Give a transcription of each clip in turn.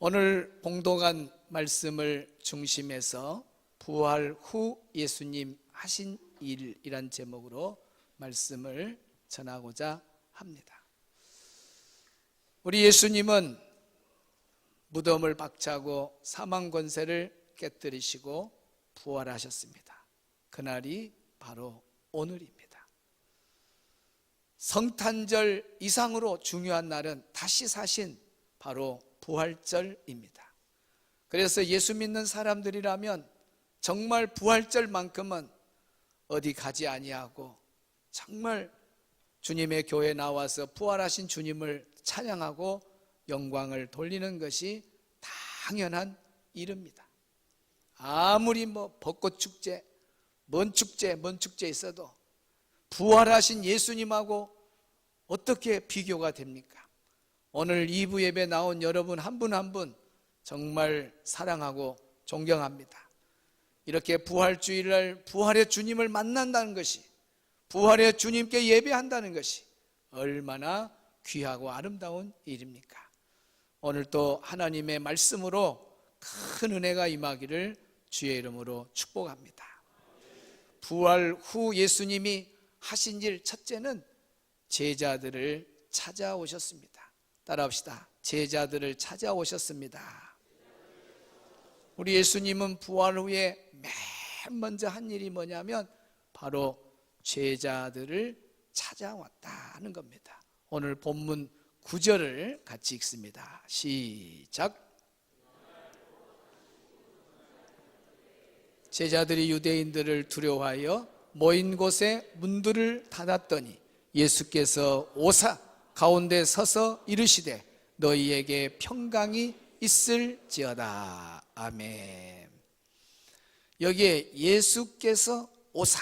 오늘 봉독한 말씀을 중심해서 부활 후 예수님 하신 일이란 제목으로 말씀을 전하고자 합니다. 우리 예수님은 무덤을 박차고 사망 권세를 깨뜨리시고 부활하셨습니다. 그날이 바로 오늘입니다. 성탄절 이상으로 중요한 날은 다시 사신 바로 부활절입니다. 그래서 예수 믿는 사람들이라면 정말 부활절만큼은 어디 가지 아니하고 정말 주님의 교회에 나와서 부활하신 주님을 찬양하고 영광을 돌리는 것이 당연한 일입니다. 아무리 벚꽃축제, 뭔 축제 있어도 부활하신 예수님하고 어떻게 비교가 됩니까? 오늘 2부 예배 나온 여러분 한 분 한 분 정말 사랑하고 존경합니다. 이렇게 부활주일날 부활의 주님을 만난다는 것이, 부활의 주님께 예배한다는 것이 얼마나 귀하고 아름다운 일입니까? 오늘 또 하나님의 말씀으로 큰 은혜가 임하기를 주의 이름으로 축복합니다. 부활 후 예수님이 하신 일 첫째는 제자들을 찾아오셨습니다. 따라합시다. 제자들을 찾아오셨습니다. 우리 예수님은 부활 후에 맨 먼저 한 일이 뭐냐면 바로 제자들을 찾아왔다는 겁니다. 오늘 본문 9절을 같이 읽습니다. 시작. 제자들이 유대인들을 두려워하여 모인 곳에 문들을 닫았더니 예수께서 오사 가운데 서서 이르시되 너희에게 평강이 있을지어다. 아멘. 여기에 예수께서 오사,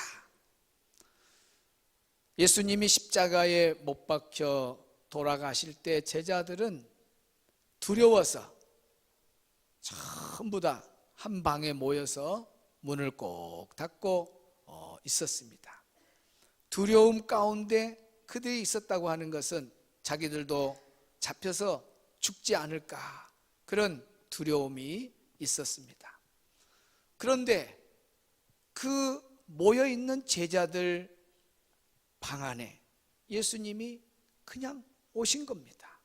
예수님이 십자가에 못 박혀 돌아가실 때 제자들은 두려워서 전부 다 한 방에 모여서 문을 꼭 닫고 있었습니다. 두려움 가운데 그들이 있었다고 하는 것은 자기들도 잡혀서 죽지 않을까, 그런 두려움이 있었습니다. 그런데 그 모여있는 제자들 방 안에 예수님이 그냥 오신 겁니다.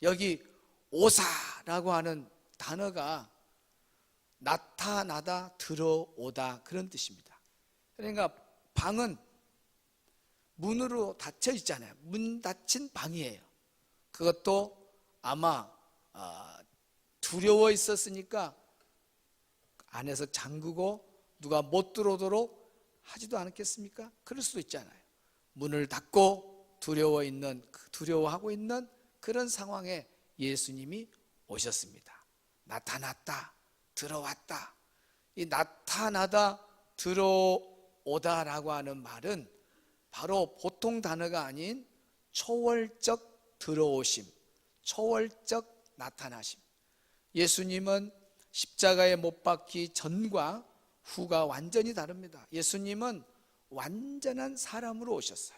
여기 오사라고 하는 단어가 나타나다, 들어오다 그런 뜻입니다. 그러니까 방은 문으로 닫혀 있잖아요. 문 닫힌 방이에요. 그것도 아마 두려워 있었으니까 안에서 잠그고 누가 못 들어오도록 하지도 않았겠습니까? 그럴 수도 있잖아요. 문을 닫고 두려워하고 있는 그런 상황에 예수님이 오셨습니다. 나타났다, 들어왔다. 이 나타나다, 들어오다라고 하는 말은 바로 보통 단어가 아닌 초월적 들어오심, 초월적 나타나심. 예수님은 십자가에 못 박기 전과 후가 완전히 다릅니다. 예수님은 완전한 사람으로 오셨어요.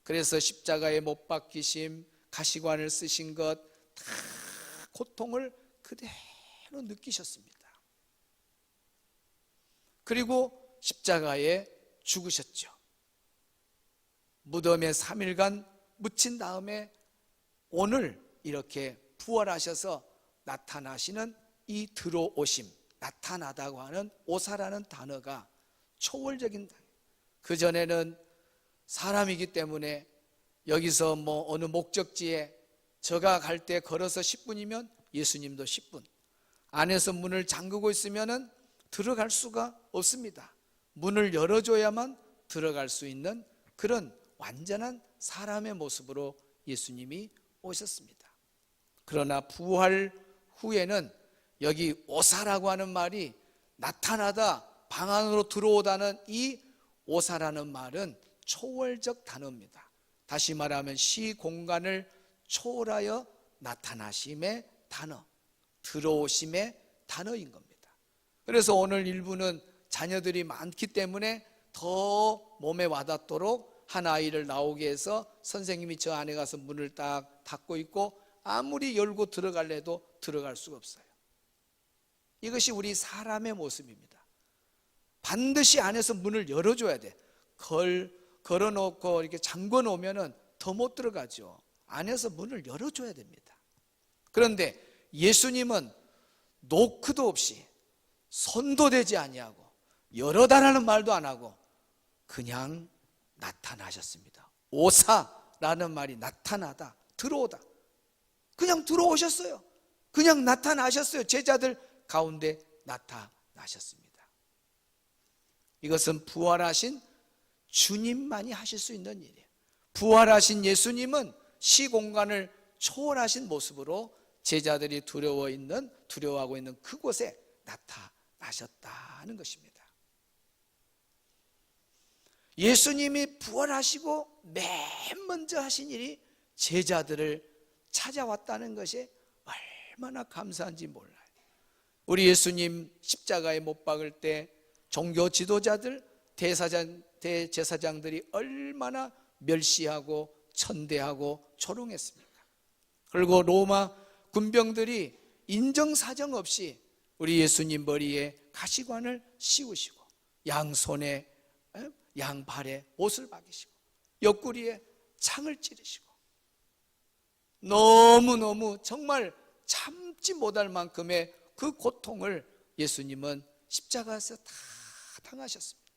그래서 십자가에 못 박히심, 가시관을 쓰신 것 다 고통을 그대로 느끼셨습니다. 그리고 십자가에 죽으셨죠. 무덤에 3일간 묻힌 다음에 오늘 이렇게 부활하셔서 나타나시는 이 들어오심, 나타나다고 하는 오사라는 단어가 초월적인 단어. 그전에는 사람이기 때문에 여기서 어느 목적지에 저가 갈 때 걸어서 10분이면 예수님도 10분, 안에서 문을 잠그고 있으면 들어갈 수가 없습니다. 문을 열어줘야만 들어갈 수 있는 그런 완전한 사람의 모습으로 예수님이 오셨습니다. 그러나 부활 후에는 여기 오사라고 하는 말이 나타나다, 방 안으로 들어오다는 이 오사라는 말은 초월적 단어입니다. 다시 말하면 시공간을 초월하여 나타나심의 단어, 들어오심의 단어인 겁니다. 그래서 오늘 일부는 자녀들이 많기 때문에 더 몸에 와닿도록 한 아이를 나오게 해서 선생님이 저 안에 가서 문을 딱 닫고 있고 아무리 열고 들어갈래 도 들어갈 수가 없어요. 이것이 우리 사람의 모습입니다. 반드시 안에서 문을 열어줘야 돼. 걸어놓고 이렇게 잠궈 놓으면 더 못 들어가죠. 안에서 문을 열어줘야 됩니다. 그런데 예수님은 노크도 없이, 손도 대지 아니하고 열어달라는 말도 안 하고 그냥 나타나셨습니다. 오사라는 말이 나타나다, 들어오다. 그냥 들어오셨어요. 그냥 나타나셨어요. 제자들 가운데 나타나셨습니다. 이것은 부활하신 주님만이 하실 수 있는 일이에요. 부활하신 예수님은 시공간을 초월하신 모습으로 제자들이 두려워하고 있는 그곳에 나타나셨다는 것입니다. 예수님이 부활하시고 맨 먼저 하신 일이 제자들을 찾아왔다는 것이 얼마나 감사한지 몰라요. 우리 예수님 십자가에 못 박을 때 종교 지도자들, 대제사장들이 얼마나 멸시하고 천대하고 조롱했습니까? 그리고 로마 군병들이 인정사정 없이 우리 예수님 머리에 가시관을 씌우시고 양손에 양발에 옷을 박이시고 옆구리에 창을 찌르시고 너무너무 정말 참지 못할 만큼의 그 고통을 예수님은 십자가에서 다 당하셨습니다.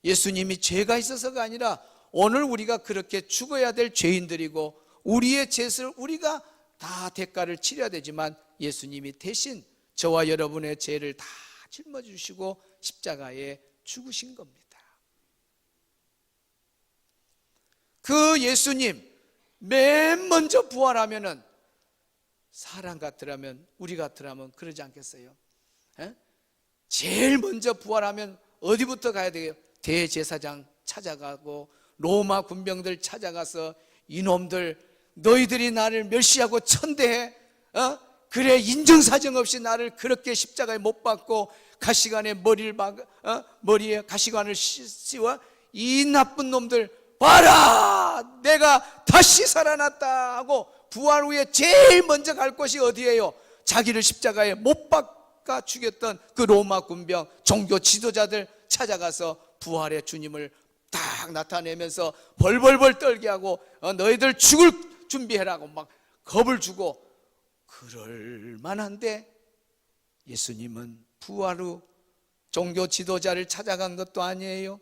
예수님이 죄가 있어서가 아니라 오늘 우리가 그렇게 죽어야 될 죄인들이고 우리의 죄를 우리가 다 대가를 치러야 되지만 예수님이 대신 저와 여러분의 죄를 다 짊어지시고 십자가에 죽으신 겁니다. 그 예수님 맨 먼저 부활하면은 사람 같으라면, 우리 같으라면 그러지 않겠어요? 제일 먼저 부활하면 어디부터 가야 돼요? 대제사장 찾아가고 로마 군병들 찾아가서 이놈들 너희들이 나를 멸시하고 천대해? 그래 인정사정 없이 나를 그렇게 십자가에 못 박고 가시관에 머리에 가시관을 씌워 이 나쁜 놈들 봐라 내가 다시 살아났다 하고 부활 후에 제일 먼저 갈 곳이 어디예요? 자기를 십자가에 못 박아 죽였던 그 로마 군병 종교 지도자들 찾아가서 부활의 주님을 딱 나타내면서 벌벌벌 떨게 하고 너희들 죽을 준비해라고 막 겁을 주고 그럴 만한데 예수님은 부활 후 종교 지도자를 찾아간 것도 아니에요.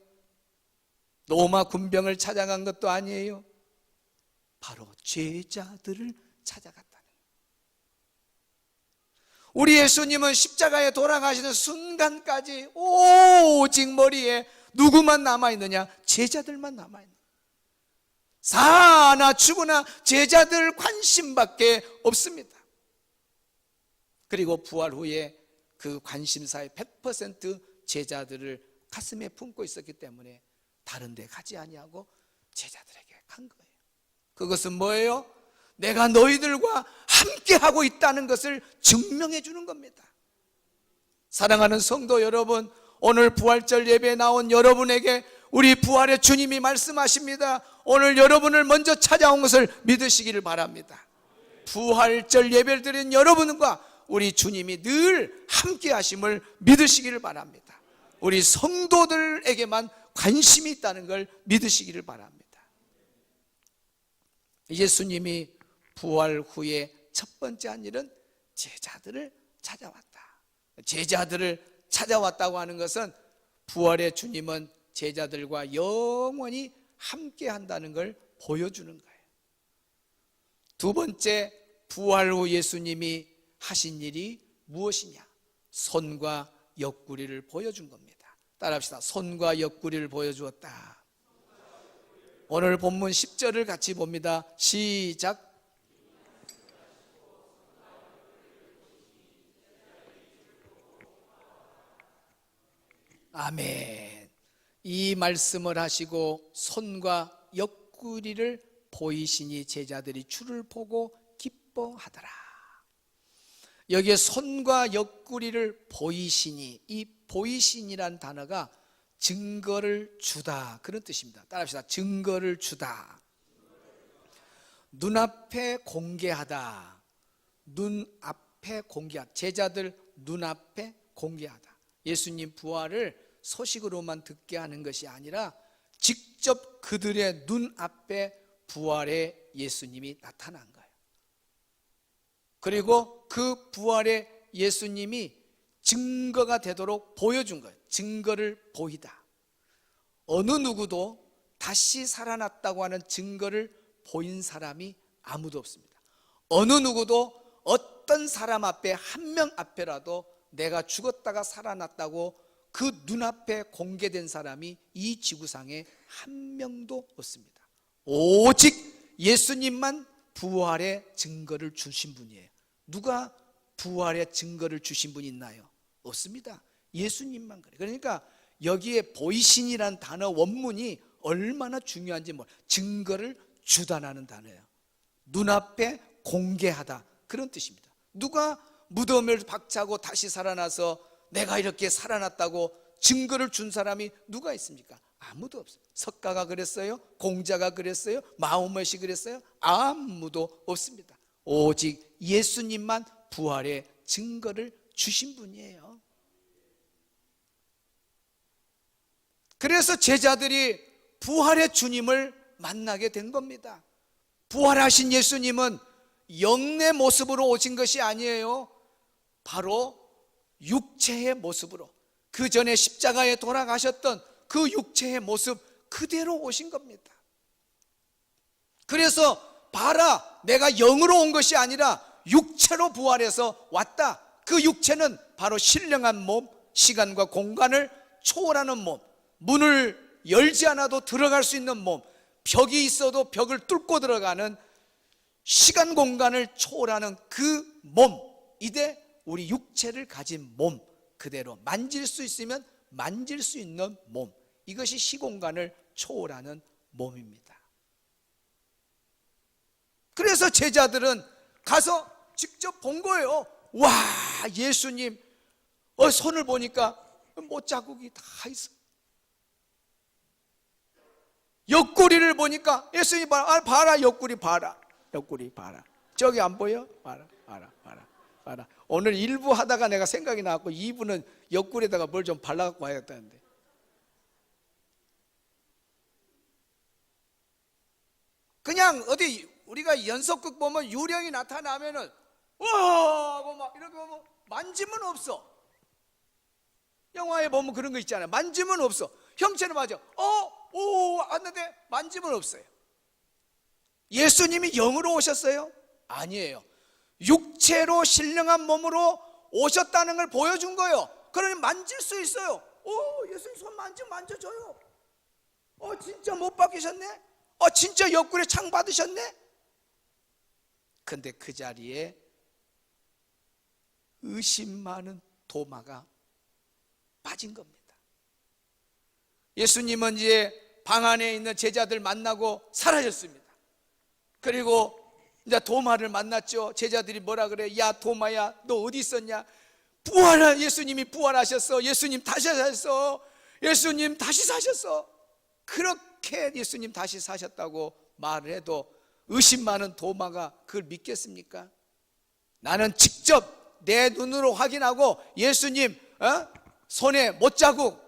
로마 군병을 찾아간 것도 아니에요. 바로 제자들을 찾아갔다는 거예요. 우리 예수님은 십자가에 돌아가시는 순간까지 오직 머리에 누구만 남아있느냐? 제자들만 남아있는 거예요. 사나 죽으나 제자들 관심밖에 없습니다. 그리고 부활 후에 그 관심사의 100% 제자들을 가슴에 품고 있었기 때문에 다른 데 가지 아니하고 제자들에게 간 거예요. 그것은 뭐예요? 내가 너희들과 함께하고 있다는 것을 증명해 주는 겁니다. 사랑하는 성도 여러분, 오늘 부활절 예배에 나온 여러분에게 우리 부활의 주님이 말씀하십니다. 오늘 여러분을 먼저 찾아온 것을 믿으시기를 바랍니다. 부활절 예배를 드린 여러분과 우리 주님이 늘 함께 하심을 믿으시기를 바랍니다. 우리 성도들에게만 관심이 있다는 걸 믿으시기를 바랍니다. 예수님이 부활 후에 첫 번째 한 일은 제자들을 찾아왔다. 제자들을 찾아왔다고 하는 것은 부활의 주님은 제자들과 영원히 함께 한다는 걸 보여주는 거예요. 두 번째, 부활 후 예수님이 하신 일이 무엇이냐? 손과 옆구리를 보여준 겁니다. 따라합시다. 손과 옆구리를 보여주었다. 오늘 본문 10절을 같이 봅니다. 시작. 아멘. 이 말씀을 하시고 손과 옆구리를 보이시니 제자들이 주를 보고 기뻐하더라. 여기에 손과 옆구리를 보이시니, 이 보이시니란 단어가 증거를 주다 그런 뜻입니다. 따라합시다. 증거를 주다. 눈앞에 공개하다. 눈앞에 공개하다. 제자들 눈앞에 공개하다. 예수님 부활을 소식으로만 듣게 하는 것이 아니라 직접 그들의 눈앞에 부활의 예수님이 나타난 거예요. 그리고 그 부활의 예수님이 증거가 되도록 보여준 거예요. 증거를 보이다. 어느 누구도 다시 살아났다고 하는 증거를 보인 사람이 아무도 없습니다. 어느 누구도 어떤 사람 앞에, 한 명 앞에라도 내가 죽었다가 살아났다고 그 눈앞에 공개된 사람이 이 지구상에 한 명도 없습니다. 오직 예수님만 부활의 증거를 주신 분이에요. 누가 부활의 증거를 주신 분이 있나요? 없습니다. 예수님만 그래요. 그러니까 여기에 보이신이라는 단어 원문이 얼마나 중요한지 증거를 주다라는 단어예요. 눈앞에 공개하다, 그런 뜻입니다. 누가 무덤을 박차고 다시 살아나서 내가 이렇게 살아났다고 증거를 준 사람이 누가 있습니까? 아무도 없어요. 석가가 그랬어요? 공자가 그랬어요? 마호멧이 그랬어요? 아무도 없습니다. 오직 예수님만 부활의 증거를 주신 분이에요. 그래서 제자들이 부활의 주님을 만나게 된 겁니다. 부활하신 예수님은 영의 모습으로 오신 것이 아니에요. 바로 육체의 모습으로, 그 전에 십자가에 돌아가셨던 그 육체의 모습 그대로 오신 겁니다. 그래서 봐라, 내가 영으로 온 것이 아니라 육체로 부활해서 왔다. 그 육체는 바로 신령한 몸, 시간과 공간을 초월하는 몸, 문을 열지 않아도 들어갈 수 있는 몸, 벽이 있어도 벽을 뚫고 들어가는 시간 공간을 초월하는 그 몸, 이제 우리 육체를 가진 몸 그대로 만질 수 있으면 만질 수 있는 몸, 이것이 시공간을 초월하는 몸입니다. 그래서 제자들은 가서 직접 본 거예요. 와, 예수님 손을 보니까 못자국이 다 있어. 옆구리를 보니까 예수님 봐라, 옆구리 봐라, 옆구리 봐라. 저기 안 보여? 봐라. 오늘 1부 하다가 내가 생각이 나갖고 2부는 옆구리에다가 뭘 좀 발라갖고 와야겠다는데. 그냥 어디 우리가 연속극 보면 유령이 나타나면은 와 하고 막 이렇게 보면 만지면 없어. 영화에 보면 그런 거 있잖아요. 만지면 없어. 형체는 맞아. 오 왔는데 만지면 없어요. 예수님이 영으로 오셨어요? 아니에요. 육체로 신령한 몸으로 오셨다는 걸 보여준 거예요. 그러니 만질 수 있어요. 예수님 손 만져줘요. 진짜 못 박히셨네? 진짜 옆구리에 창 받으셨네? 근데 그 자리에 의심 많은 도마가 빠진 겁니다. 예수님은 이제 방 안에 있는 제자들 만나고 사라졌습니다. 그리고 이제 도마를 만났죠. 제자들이 뭐라 그래? 야 도마야, 너 어디 있었냐? 예수님이 부활하셨어. 예수님 다시 사셨어. 예수님 다시 사셨어. 그렇게 예수님 다시 사셨다고 말을 해도 의심 많은 도마가 그걸 믿겠습니까? 나는 직접 내 눈으로 확인하고 예수님 손에 못자국,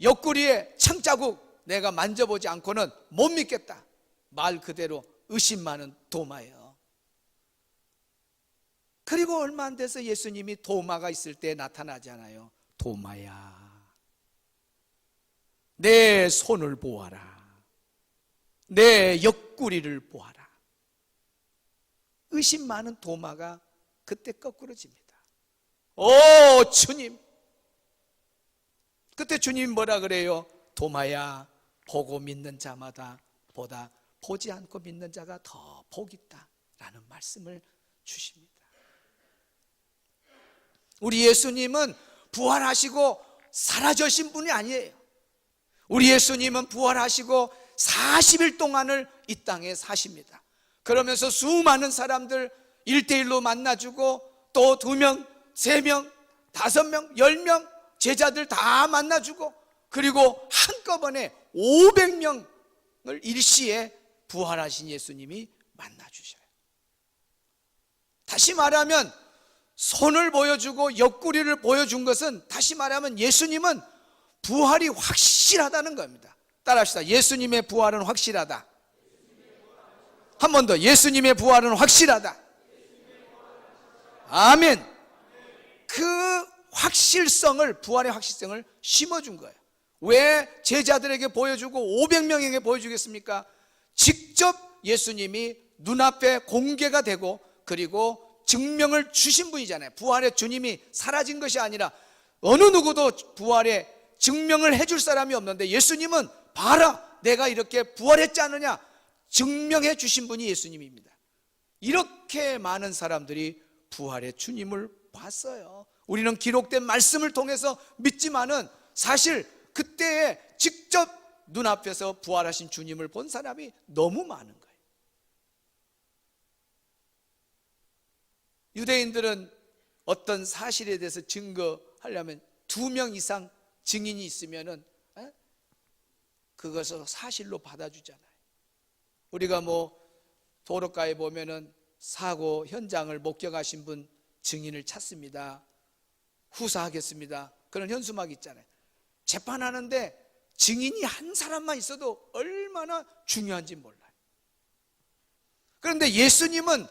옆구리에 창자국 내가 만져보지 않고는 못 믿겠다. 말 그대로 의심 많은 도마예요. 그리고 얼마 안 돼서 예수님이 도마가 있을 때 나타나잖아요. 도마야, 내 손을 보아라. 내 옆구리를 보아라. 의심 많은 도마가 그때 거꾸로집니다. 오 주님. 그때 주님 뭐라 그래요? 도마야, 보고 믿는 자마다 보다 보지 않고 믿는 자가 더 복 있다 라는 말씀을 주십니다. 우리 예수님은 부활하시고 사라지신 분이 아니에요. 우리 예수님은 부활하시고 40일 동안을 이 땅에 사십니다. 그러면서 수많은 사람들 1대1로 만나주고 또 2명, 3명, 5명, 10명 제자들 다 만나주고 그리고 한꺼번에 500명을 일시에 부활하신 예수님이 만나 주셔요. 다시 말하면 손을 보여주고 옆구리를 보여준 것은, 다시 말하면 예수님은 부활이 확실하다는 겁니다. 따라합시다. 예수님의 부활은 확실하다. 한 번 더. 예수님의 부활은 확실하다. 아멘. 그 확실성을, 부활의 확실성을 심어준 거예요. 왜 제자들에게 보여주고 500명에게 보여주겠습니까? 직접 예수님이 눈앞에 공개가 되고, 그리고 증명을 주신 분이잖아요. 부활의 주님이 사라진 것이 아니라 어느 누구도 부활의 증명을 해줄 사람이 없는데, 예수님은 봐라, 내가 이렇게 부활했지 않느냐 증명해 주신 분이 예수님입니다. 이렇게 많은 사람들이 부활의 주님을 봤어요. 우리는 기록된 말씀을 통해서 믿지만은 사실 그때에 직접 눈앞에서 부활하신 주님을 본 사람이 너무 많은 거예요. 유대인들은 어떤 사실에 대해서 증거하려면 2명 이상 증인이 있으면은 그것을 사실로 받아주잖아요. 우리가 도로가에 보면은 사고 현장을 목격하신 분 증인을 찾습니다. 후사하겠습니다. 그런 현수막이 있잖아요. 재판하는데 증인이 한 사람만 있어도 얼마나 중요한지 몰라요. 그런데 예수님은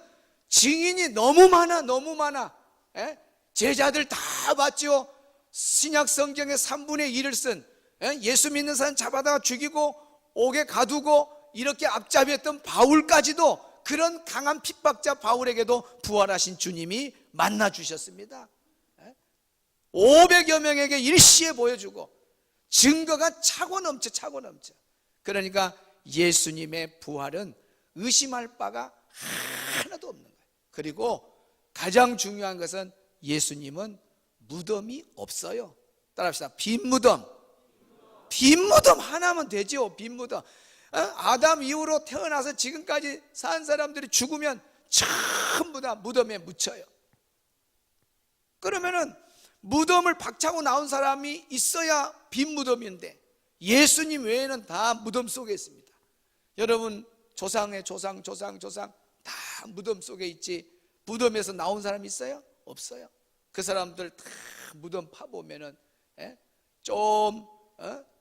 증인이 너무 많아. 제자들 다 봤죠. 신약 성경의 3분의 1을 쓴, 예수 믿는 사람 잡아다가 죽이고 옥에 가두고 이렇게 앞잡이했던 바울까지도, 그런 강한 핍박자 바울에게도 부활하신 주님이 만나 주셨습니다. 500여 명에게 일시에 보여주고 증거가 차고 넘쳐. 그러니까 예수님의 부활은 의심할 바가 하나도 없는 거예요. 그리고 가장 중요한 것은 예수님은 무덤이 없어요. 따라합시다. 빈 무덤 하나면 되죠. 빈 무덤. 아담 이후로 태어나서 지금까지 산 사람들이 죽으면 전부 다 무덤에 묻혀요. 그러면은 무덤을 박차고 나온 사람이 있어야 빈 무덤인데, 예수님 외에는 다 무덤 속에 있습니다. 여러분, 조상의 조상 다 무덤 속에 있지, 무덤에서 나온 사람이 있어요? 없어요. 그 사람들 다 무덤 파보면은 좀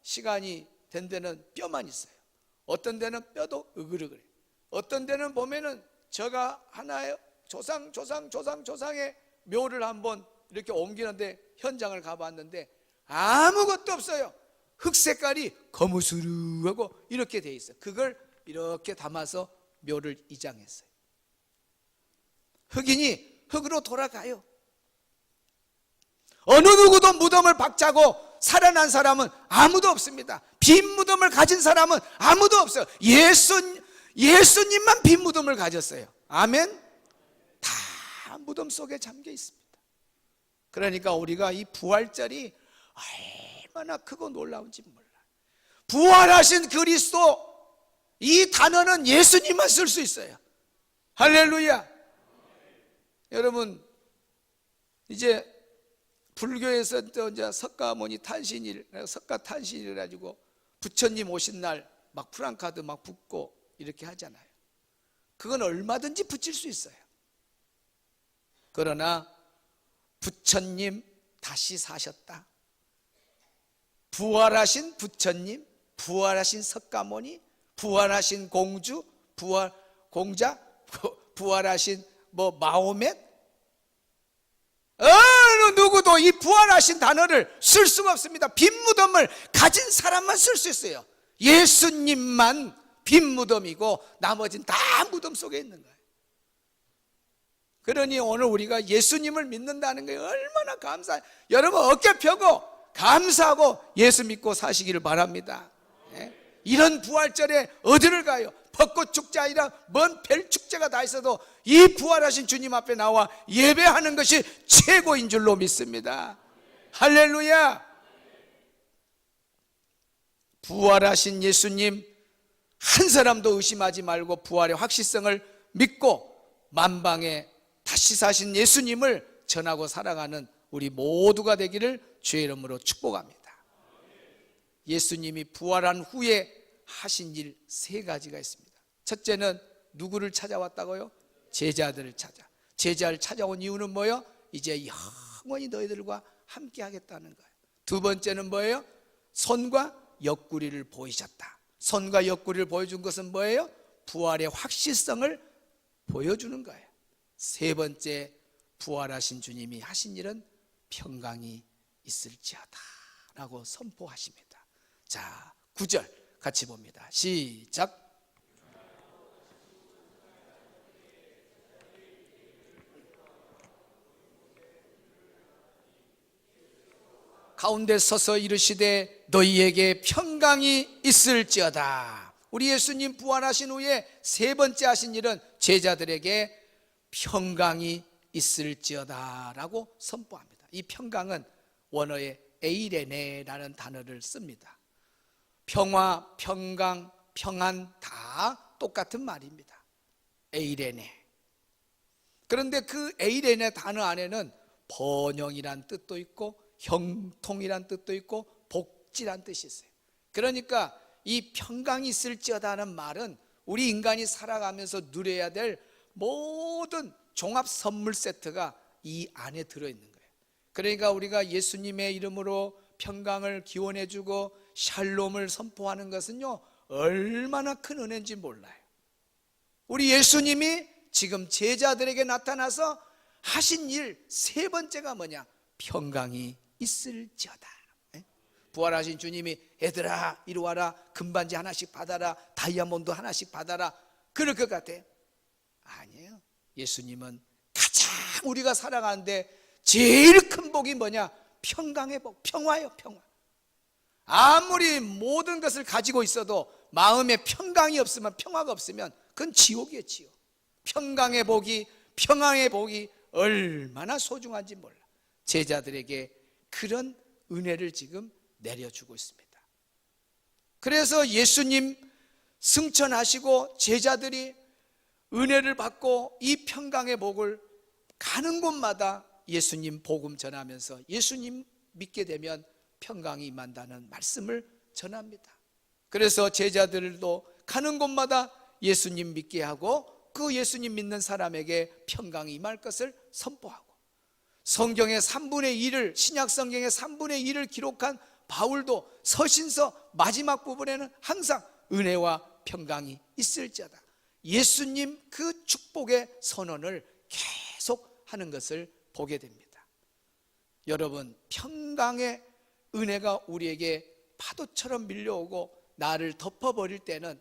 시간이 된 데는 뼈만 있어요. 어떤 데는 뼈도 으글으글해. 어떤 데는 보면은 저가 하나의 조상의 묘를 한번 이렇게 옮기는데 현장을 가봤는데 아무것도 없어요. 흙 색깔이 거무스르하고 이렇게 돼 있어요. 그걸 이렇게 담아서 묘를 이장했어요. 흑인이 흙으로 돌아가요. 어느 누구도 무덤을 박차고 살아난 사람은 아무도 없습니다. 빈 무덤을 가진 사람은 아무도 없어요. 예수님만 빈 무덤을 가졌어요. 아멘. 다 무덤 속에 잠겨 있습니다. 그러니까 우리가 이 부활절이 얼마나 크고 놀라운지 몰라요. 부활하신 그리스도, 이 단어는 예수님만 쓸 수 있어요. 할렐루야. 여러분, 이제 불교에서 이제 석가모니 탄신일, 석가탄신일 가지고 부처님 오신 날 막 프랑카드 막 붙고 이렇게 하잖아요. 그건 얼마든지 붙일 수 있어요. 그러나 부처님 다시 사셨다. 부활하신 부처님, 부활하신 석가모니, 부활하신 공주, 공자, 부활하신 마호멧, 어느 누구도 이 부활하신 단어를 쓸 수가 없습니다. 빈 무덤을 가진 사람만 쓸 수 있어요. 예수님만 빈 무덤이고 나머지는 다 무덤 속에 있는 거예요. 그러니 오늘 우리가 예수님을 믿는다는 게 얼마나 감사해요. 여러분 어깨 펴고 감사하고 예수 믿고 사시기를 바랍니다. 이런 부활절에 어디를 가요? 벚꽃 축제 아니라 먼 별 축제가 다 있어도 이 부활하신 주님 앞에 나와 예배하는 것이 최고인 줄로 믿습니다. 할렐루야. 부활하신 예수님 한 사람도 의심하지 말고 부활의 확실성을 믿고 만방에 다시 사신 예수님을 전하고 살아가는 우리 모두가 되기를 주의 이름으로 축복합니다. 예수님이 부활한 후에 하신 일 3가지가 있습니다. 첫째는 누구를 찾아왔다고요? 제자들을 찾아. 제자를 찾아온 이유는 뭐예요? 이제 영원히 너희들과 함께 하겠다는 거예요. 두 번째는 뭐예요? 손과 옆구리를 보이셨다. 손과 옆구리를 보여준 것은 뭐예요? 부활의 확실성을 보여주는 거예요. 세 번째, 부활하신 주님이 하신 일은 평강이 있을지어다 라고 선포하십니다. 자, 9절 같이 봅니다. 시작. 가운데 서서 이르시되 너희에게 평강이 있을지어다. 우리 예수님 부활하신 후에 세 번째 하신 일은 제자들에게 평강이 있을지어다 라고 선포합니다. 이 평강은 원어의 에이레네라는 단어를 씁니다. 평화, 평강, 평안 다 똑같은 말입니다. 에이레네. 그런데 그 에이레네 단어 안에는 번영이란 뜻도 있고 형통이란 뜻도 있고 복지란 뜻이 있어요. 그러니까 이 평강이 있을지어다는 말은 우리 인간이 살아가면서 누려야 될 모든 종합 선물 세트가 이 안에 들어있는 거예요. 그러니까 우리가 예수님의 이름으로 평강을 기원해주고 샬롬을 선포하는 것은요, 얼마나 큰 은혜인지 몰라요. 우리 예수님이 지금 제자들에게 나타나서 하신 일 세 번째가 뭐냐? 평강이 있을지어다. 부활하신 주님이 얘들아 이리 와라, 금반지 하나씩 받아라, 다이아몬드 하나씩 받아라 그럴 것 같아요? 아니에요. 예수님은 가장 우리가 살아가는데 제일 큰 복이 뭐냐? 평강의 복, 평화예요. 평화. 아무리 모든 것을 가지고 있어도 마음에 평강이 없으면, 평화가 없으면 그건 지옥이에요. 지옥. 평강의 복이, 평화의 복이 얼마나 소중한지 몰라. 제자들에게 그런 은혜를 지금 내려주고 있습니다. 그래서 예수님 승천하시고 제자들이 은혜를 받고 이 평강의 복을 가는 곳마다 예수님 복음 전하면서 예수님 믿게 되면 평강이 임한다는 말씀을 전합니다. 그래서 제자들도 가는 곳마다 예수님 믿게 하고 그 예수님 믿는 사람에게 평강이 임할 것을 선포하고, 성경의 3분의 1을, 신약 성경의 3분의 1을 기록한 바울도 서신서 마지막 부분에는 항상 은혜와 평강이 있을지어다, 예수님 그 축복의 선언을 계속 하는 것을 보게 됩니다. 여러분, 평강의 은혜가 우리에게 파도처럼 밀려오고 나를 덮어버릴 때는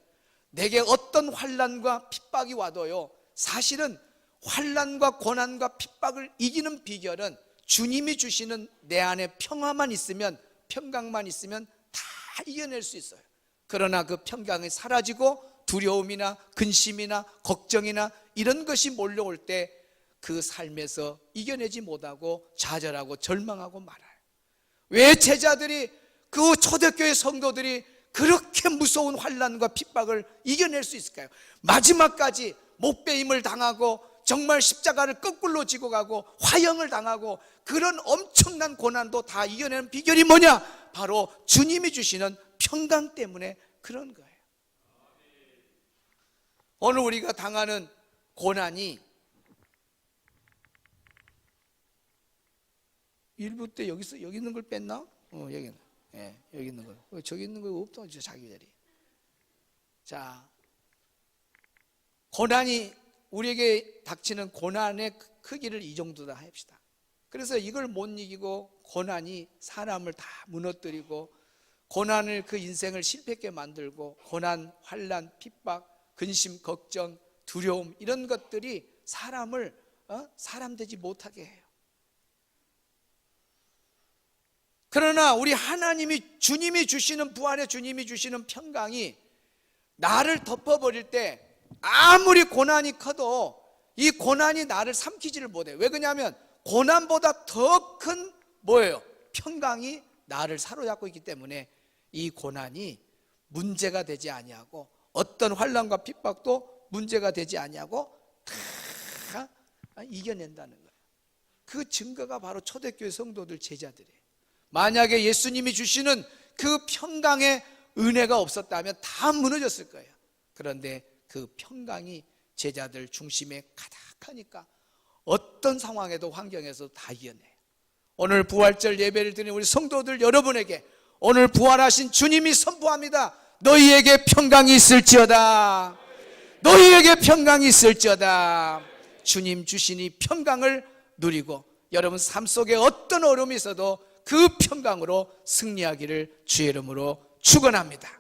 내게 어떤 환난과 핍박이 와도요, 사실은 환난과 고난과 핍박을 이기는 비결은 주님이 주시는 내 안에 평화만 있으면, 평강만 있으면 다 이겨낼 수 있어요. 그러나 그 평강이 사라지고 두려움이나 근심이나 걱정이나 이런 것이 몰려올 때 그 삶에서 이겨내지 못하고 좌절하고 절망하고 말아요. 왜 제자들이, 그 초대교회 성도들이 그렇게 무서운 환난과 핍박을 이겨낼 수 있을까요? 마지막까지 못배임을 당하고 정말 십자가를 거꾸로 지고 가고 화형을 당하고 그런 엄청난 고난도 다 이겨내는 비결이 뭐냐? 바로 주님이 주시는 평강 때문에 그런 거예요. 오늘 우리가 당하는 고난이 일부 때 여기 있는 걸 뺐나? 여기 있는 거. 저기 있는 거 없다, 자기들이. 자, 고난이, 우리에게 닥치는 고난의 크기를 이 정도다 합시다. 그래서 이걸 못 이기고 고난이 사람을 다 무너뜨리고, 고난을 그 인생을 실패하게 만들고, 고난, 환난, 핍박, 근심, 걱정, 두려움 이런 것들이 사람을 사람 되지 못하게 해요. 그러나 우리 하나님이, 주님이 주시는, 부활의 주님이 주시는 평강이 나를 덮어버릴 때 아무리 고난이 커도 이 고난이 나를 삼키지를 못해. 왜 그러냐면 고난보다 더 큰 뭐예요? 평강이 나를 사로잡고 있기 때문에 이 고난이 문제가 되지 아니하고, 어떤 환난과 핍박도 문제가 되지 아니하고 다 이겨낸다는 거예요. 그 증거가 바로 초대교회 성도들, 제자들이에요. 만약에 예수님이 주시는 그 평강의 은혜가 없었다면 다 무너졌을 거예요. 그런데 그 평강이 제자들 중심에 가득하니까 어떤 상황에도 환경에서 다 이겨내요. 오늘 부활절 예배를 드리는 우리 성도들 여러분에게 오늘 부활하신 주님이 선포합니다. 너희에게 평강이 있을지어다. 너희에게 평강이 있을지어다. 주님 주신 이 평강을 누리고 여러분 삶 속에 어떤 어려움이 있어도 그 평강으로 승리하기를 주의 이름으로 축원합니다.